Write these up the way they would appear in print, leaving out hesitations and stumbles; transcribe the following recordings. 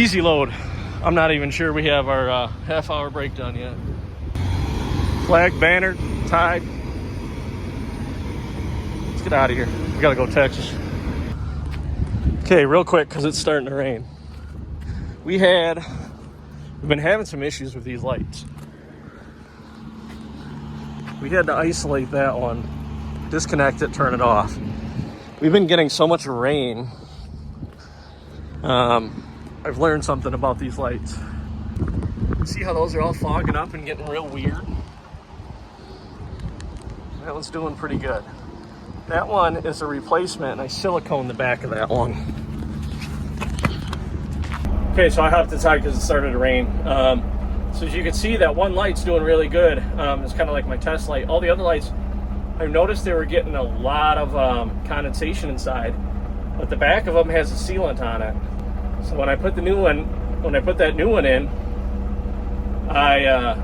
Easy load. I'm not even sure we have our half-hour break done yet. Flag, banner, tied. Let's get out of here. We gotta go Texas. Okay, real quick, because it's starting to rain. We've been having some issues with these lights. We had to isolate that one, disconnect it, turn it off. We've been getting so much rain. I've learned something about these lights. See how those are all fogging up and getting real weird? That one's doing pretty good. That one is a replacement, and I silicone the back of that one. Okay, so I have to tie because it started to rain. So as you can see, that one light's doing really good. It's kind of like my test light. All the other lights, I've noticed they were getting a lot of condensation inside, but the back of them has a sealant on it. So when I put that new one in, I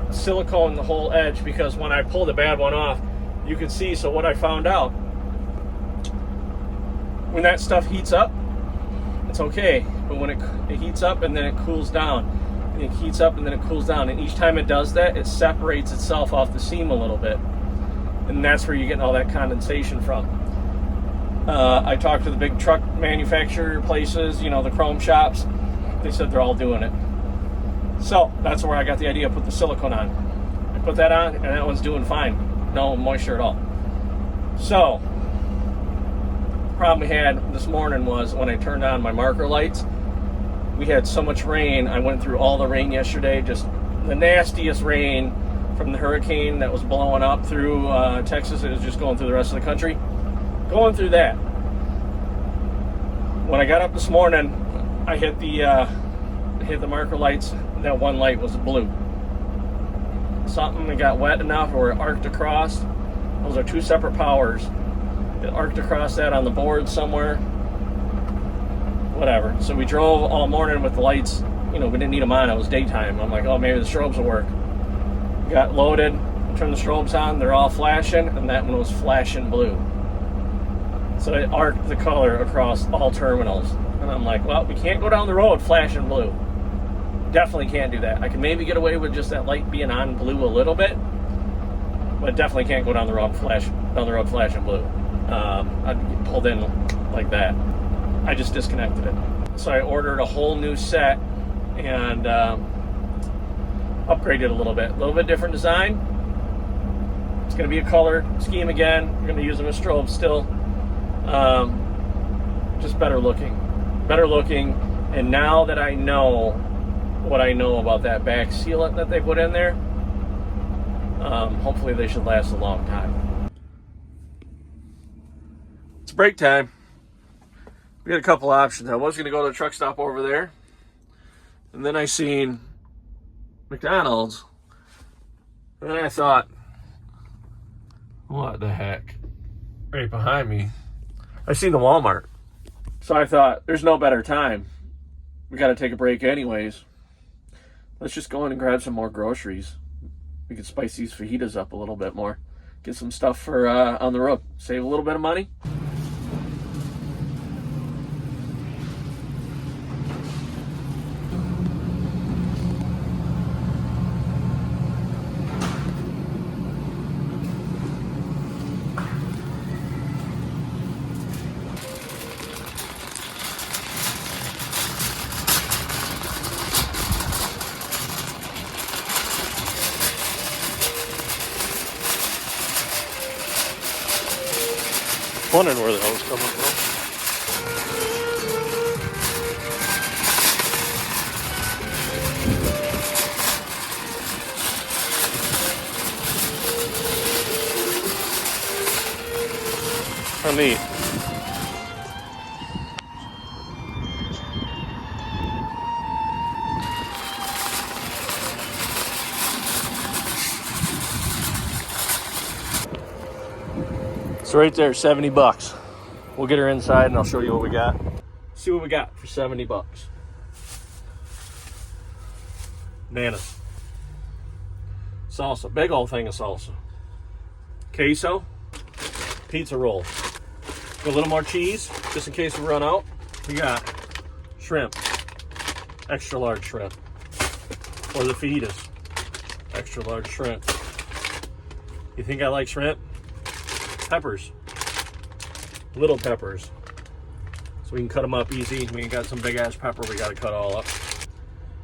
siliconed the whole edge, because when I pull the bad one off, you can see. So what I found out, when that stuff heats up, it's okay, but when it heats up and then it cools down, and it heats up and then it cools down, and each time it does that, it separates itself off the seam a little bit, and that's where you're getting all that condensation from. I talked to the big truck manufacturer places, you know, the chrome shops. They said they're all doing it. So that's where I got the idea to put the silicone on. I put that on, and that one's doing fine. No moisture at all. So the problem we had this morning was when I turned on my marker lights, we had so much rain. I went through all the rain yesterday, just the nastiest rain from the hurricane that was blowing up through Texas. It was just going through the rest of the country. Going through that. When I got up this morning, I hit the marker lights. That one light was blue. Something that got wet enough where it arced across. Those are two separate powers. It arced across that on the board somewhere. Whatever. So we drove all morning with the lights. You know, we didn't need them on. It was daytime. I'm like, oh, maybe the strobes will work. Got loaded, turned the strobes on. They're all flashing, and that one was flashing blue. So it arced the color across all terminals. And I'm like, well, we can't go down the road flashing blue. Definitely can't do that. I can maybe get away with just that light being on blue a little bit, but definitely can't go down the road flashing blue. I'd get pulled in like that. I just disconnected it. So I ordered a whole new set and upgraded a little bit different design. It's going to be a color scheme again. We're going to use them as strobes still. Just better looking. And now that I know what I know about that back sealant that they put in there, hopefully they should last a long time. It's break time. We got a couple options. I was going to go to the truck stop over there, and then I seen McDonald's, and then I thought, what the heck? Right behind me, I seen the Walmart. So I thought, there's no better time. We got to take a break anyways. Let's just go in and grab some more groceries. We could spice these fajitas up a little bit more. Get some stuff for on the road. Save a little bit of money. Wondering where the hell it's coming from. How neat. So right there, 70 bucks. We'll get her inside and I'll show you what we got. See what we got for 70 bucks. Bananas. Salsa, big old thing of salsa. Queso, pizza roll. A little more cheese, just in case we run out. We got shrimp, extra large shrimp. Or the fajitas, extra large shrimp. You think I like shrimp? Peppers. Little peppers. So we can cut them up easy. We ain't got some big ass pepper we gotta cut all up.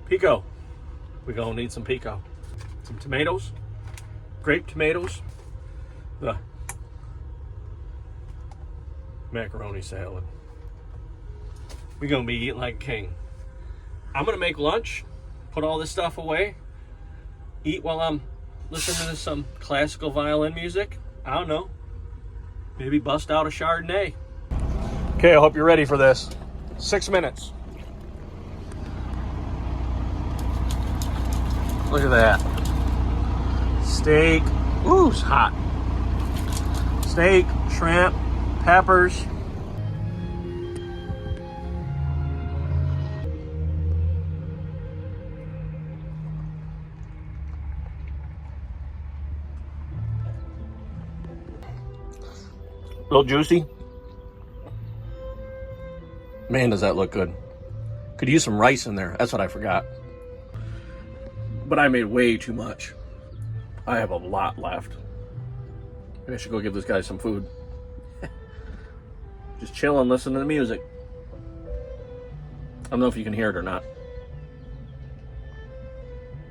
Pico. We're gonna need some pico. Some tomatoes. Grape tomatoes. The macaroni salad. We're gonna be eating like a king. I'm gonna make lunch, put all this stuff away, eat while I'm listening to some classical violin music. I don't know. Maybe bust out a Chardonnay. Okay, I hope you're ready for this. 6 minutes. Look at that. Steak. Ooh, it's hot. Steak, shrimp, peppers. A little juicy. Man, does that look good. Could use some rice in there. That's what I forgot. But I made way too much. I have a lot left. Maybe I should go give this guy some food. Just chilling, listening to music. I don't know if you can hear it or not.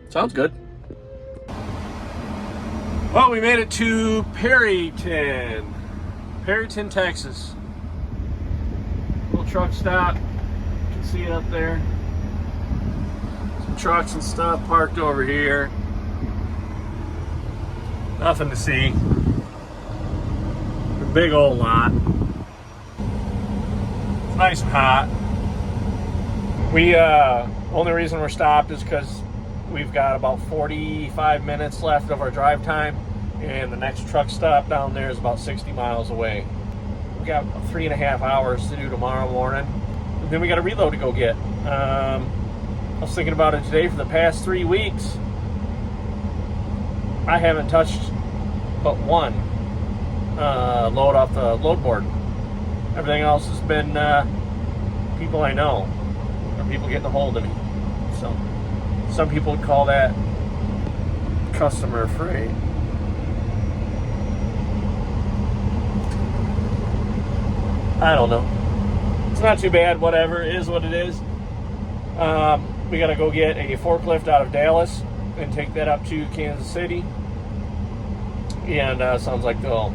Sounds good. Well, we made it to Perryton, Texas. Little truck stop. You can see it up there. Some trucks and stuff parked over here. Nothing to see. A big old lot. It's nice and hot. We only reason we're stopped is because we've got about 45 minutes left of our drive time, and the next truck stop down there is about 60 miles away. We got 3.5 hours to do tomorrow morning, and then we got a reload to go get. I was thinking about it today. For the past 3 weeks, I haven't touched but one load off the load board. Everything else has been people I know, or people getting a hold of me. So some people would call that customer freight. I don't know. It's not too bad. Whatever, it is what it is. We got to go get a forklift out of Dallas and take that up to Kansas City. And sounds like they'll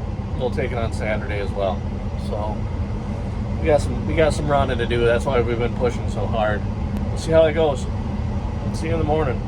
take it on Saturday as well. So we got some running to do. That's why we've been pushing so hard. We'll see how it goes. See you in the morning.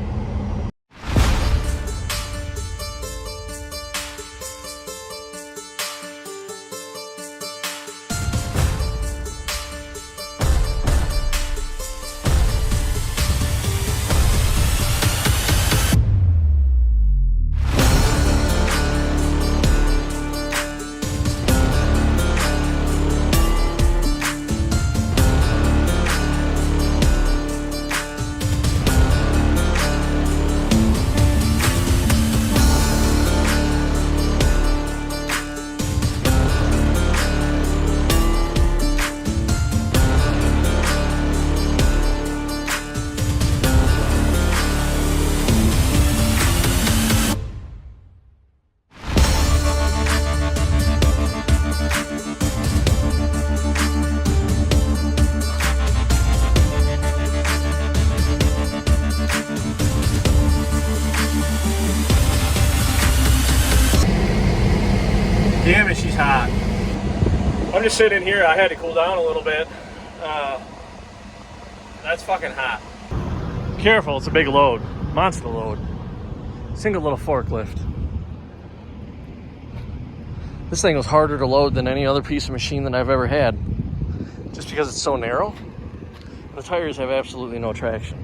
Damn it, she's hot. I'm just sitting here. I had to cool down a little bit. That's fucking hot. Careful, it's a big load. Monster load. Single little forklift. This thing was harder to load than any other piece of machine that I've ever had. Just because it's so narrow. The tires have absolutely no traction.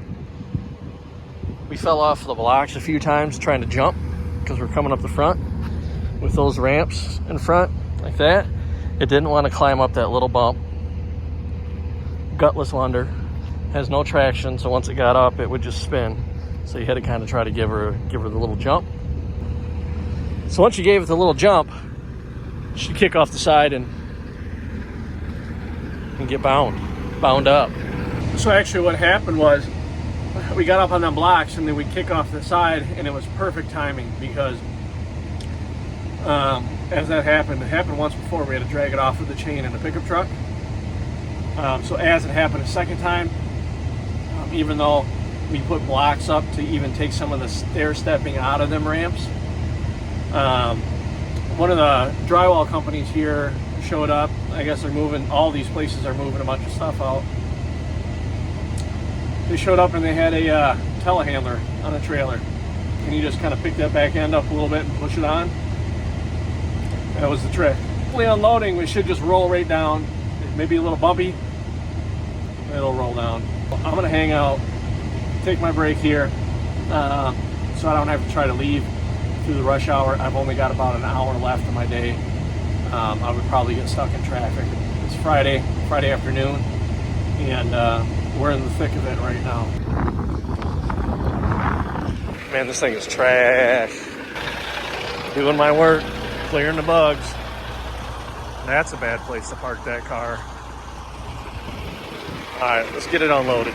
We fell off the blocks a few times trying to jump because we're coming up the front with those ramps in front like that. It didn't want to climb up that little bump. Gutless Wonder has no traction, so once it got up it would just spin. So you had to kind of try to give her the little jump. So once you gave it the little jump, she'd kick off the side and get bound up. So actually what happened was we got up on them blocks and then we kick off the side, and it was perfect timing because as that happened, it happened once before. We had to drag it off of the chain in a pickup truck. So as it happened a second time, even though we put blocks up to even take some of the stair stepping out of them ramps, one of the drywall companies here showed up. I guess they're moving, all these places are moving a bunch of stuff out. They showed up and they had a telehandler on a trailer, and you just kind of pick that back end up a little bit and push it on. That was the trick. Hopefully unloading, we should just roll right down. It may be a little bumpy, it'll roll down. I'm gonna hang out, take my break here, so I don't have to try to leave through the rush hour. I've only got about an hour left of my day. I would probably get stuck in traffic. It's Friday afternoon, and we're in the thick of it right now. Man, this thing is trash. Doing my work, clearing the bugs. That's a bad place to park that car. All right, let's get it unloaded.